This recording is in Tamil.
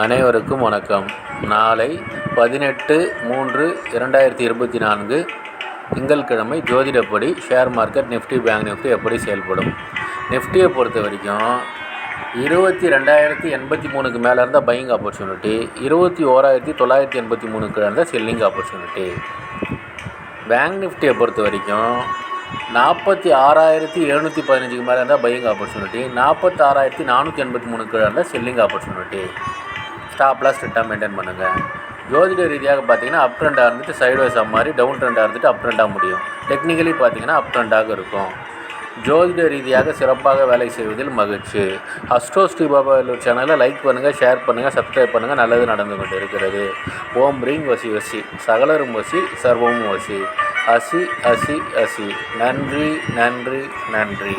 அனைவருக்கும் வணக்கம். நாளை 18/3/2024 திங்கட்கிழமை ஜோதிடப்படி share market Nifty bank Nifty எப்படி செயல்படும். நிஃப்டியை பொறுத்த வரைக்கும் 22,083க்கு மேலே இருந்தால் பையிங் ஆப்பர்ச்சுனிட்டி, 21,983க்கு இருந்தால் செல்லிங் ஆப்பர்ச்சுனிட்டி. பேங்க் நிஃப்டியை பொறுத்த வரைக்கும் 46,715க்கு மேலே இருந்தால் பையிங் ஆப்பர்ச்சுனிட்டி, 46,483க்கு இருந்தால் செல்லிங் ஆப்பர்ச்சுனிட்டி. ஸ்டாப் லாஸ் ஸ்ட்ரிக்டாக மெயின்டைன் பண்ணுங்கள். ஜோதிட ரீதியாக பார்த்தீங்கன்னா அப் ட்ரெண்டாக இருந்துட்டு சைட்வைஸாக மாதிரி டவுன் ட்ரெண்டாக இருந்துட்டு அப் ட்ரெண்டாக முடியும். டெக்னிக்கலி பார்த்தீங்கன்னா அப் ட்ரெண்டாக இருக்கும். ஜோதிட ரீதியாக சிறப்பாக வேலை செய்வதில் மகிழ்ச்சி. அஸ்ட்ரோ ஸ்ரீ பாபா சேனலை லைக் பண்ணுங்கள், ஷேர் பண்ணுங்கள், சப்ஸ்கிரைப் பண்ணுங்கள். நல்லது நடந்து கொண்டு இருக்கிறது. ஓம் ரீங் வசி வசி, சகலரும் வசி, சர்வமும் வசி. அசி அசி அசி. நன்றி நன்றி நன்றி.